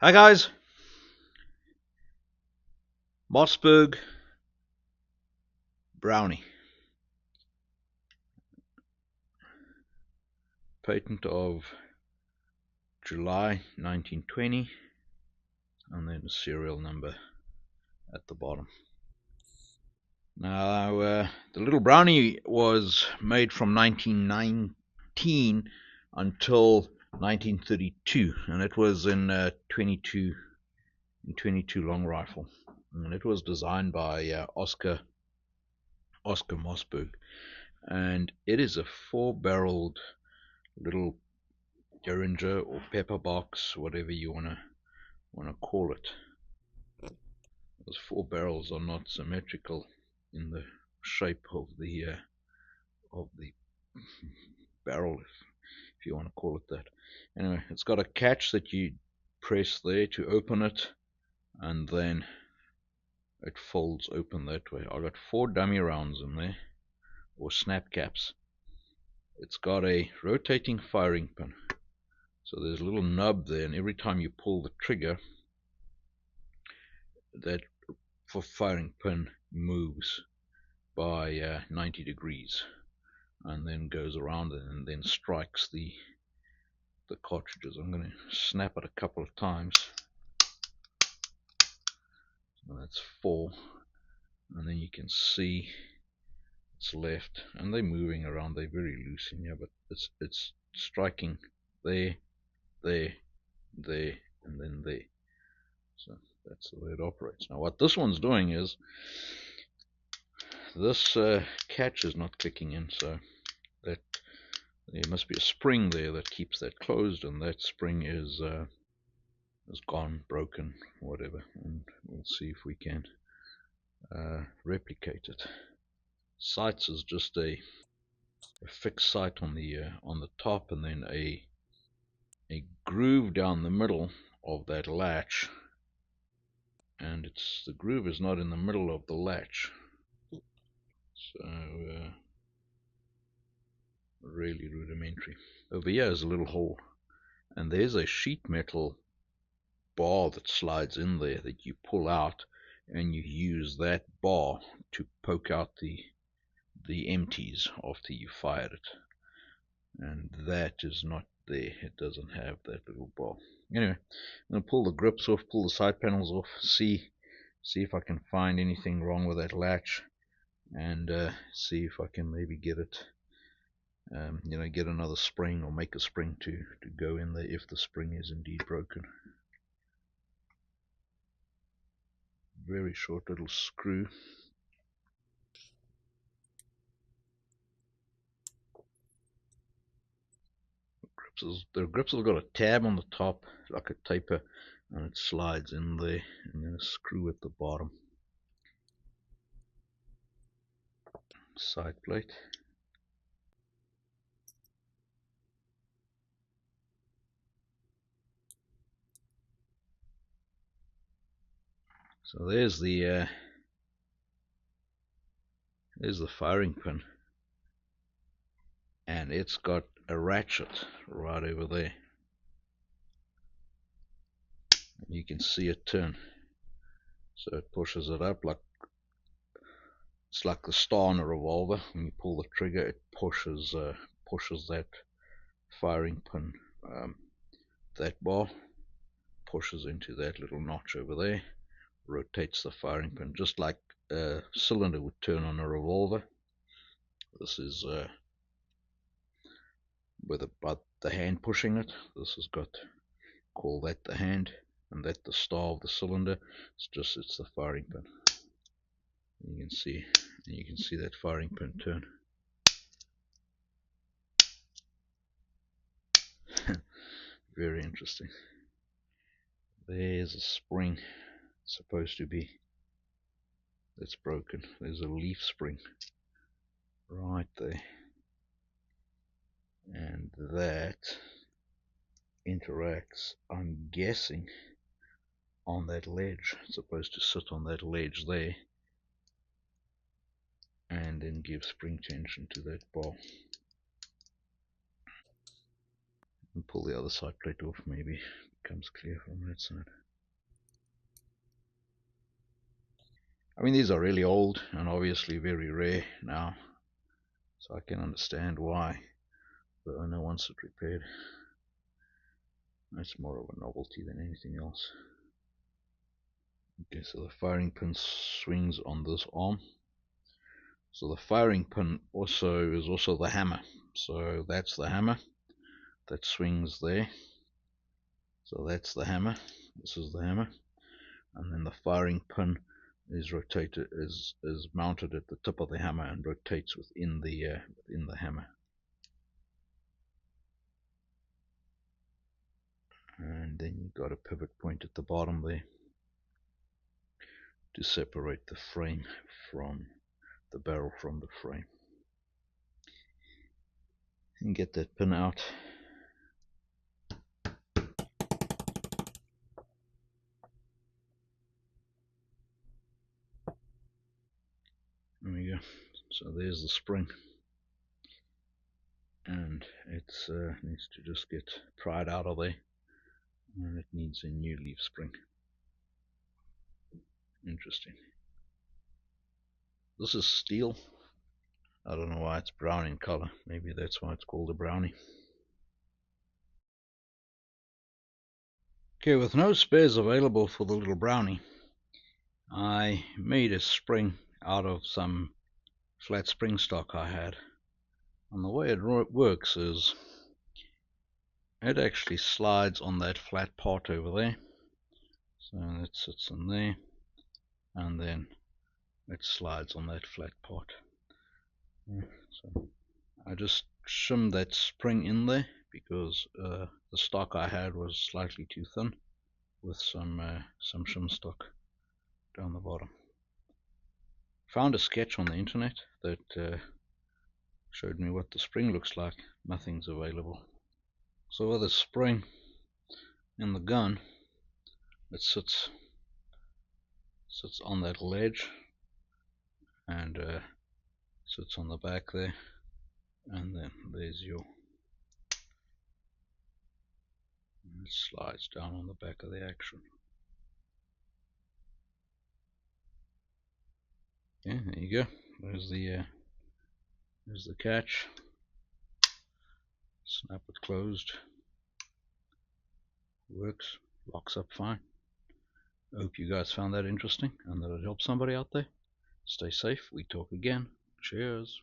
Hi guys, Mossberg Brownie, patent of July 1920, and then a serial number at the bottom. Now, the little Brownie was made from 1919 until 1932, and it was in 22 long rifle, and it was designed by Oscar Mossberg, and it is a four-barreled little Derringer or pepper box, whatever you wanna call it. Those four barrels are not symmetrical in the shape of the barrel, if you want to call it that. Anyway, it's got a catch that you press there to open it, and then it folds open that way. I've got 4 dummy rounds in there, or snap caps. It's got a rotating firing pin, so there's a little nub there, and every time you pull the trigger, that for firing pin moves by 90 degrees, and then goes around and then strikes the cartridges. I'm going to snap it a couple of times. So that's 4, and then you can see it's left, and they're moving around. They're very loose in here, but it's striking there, there, there, and then there. So that's the way it operates. Now what this one's doing is this catch is not clicking in, so that there must be a spring there that keeps that closed, and that spring is gone, broken, whatever, and we'll see if we can replicate it. Sights is just a fixed sight on the top, and then a groove down the middle of that latch, and the groove is not in the middle of the latch, so really rudimentary. Over here is a little hole, and there's a sheet metal bar that slides in there that you pull out, and you use that bar to poke out the empties after you fired it, and that is not there. It doesn't have that little bar. Anyway, I'm going to pull the grips off, pull the side panels off, see if I can find anything wrong with that latch, and see if I can maybe get it, get another spring, or make a spring to go in there if the spring is indeed broken. Very short little screw. The grips have got a tab on the top like a taper, and it slides in there, and then a screw at the bottom. Side plate. So there's the firing pin, and it's got a ratchet right over there. You can see it turn, so it pushes it up like it's like the star on a revolver. When you pull the trigger, it pushes that firing pin, that bar pushes into that little notch over there, rotates the firing pin just like a cylinder would turn on a revolver. This is with about the hand pushing it. This has got, call that the hand, and that the star of the cylinder. It's the firing pin. You can see that firing pin turn. Very interesting. There's a spring, supposed to be, that's broken. There's a leaf spring right there, and that interacts, I'm guessing, on that ledge. It's supposed to sit on that ledge there, and then give spring tension to that bar. And pull the other side plate off maybe. comes clear from that side. I mean, these are really old and obviously very rare now, so I can understand why the owner wants it repaired. That's more of a novelty than anything else. Okay, so the firing pin swings on this arm. So the firing pin is also the hammer. So that's the hammer that swings there. So that's the hammer. This is the hammer, and then the firing pin is rotated is mounted at the tip of the hammer and rotates within the hammer. And then you've got a pivot point at the bottom there to separate the frame from the barrel from the frame. And get that pin out. There we go. So there's the spring, and it needs to just get pried out of there, and it needs a new leaf spring. Interesting. This is steel. I don't know why it's brown in color. Maybe that's why it's called a brownie. Okay, with no spares available for the little brownie, I made a spring out of some flat spring stock I had. And the way it works is it actually slides on that flat part over there. So it sits in there, and then it slides on that flat part. So I just shimmed that spring in there because the stock I had was slightly too thin, with some shim stock down the bottom. Found a sketch on the internet that showed me what the spring looks like. Nothing's available. So with the spring in the gun, it sits on that ledge and sits on the back there, and then there's your, it slides down on the back of the action. Yeah, there you go. There's the catch. Snap it closed. Works. Locks up fine. I hope you guys found that interesting and that it helped somebody out there. Stay safe. We talk again. Cheers.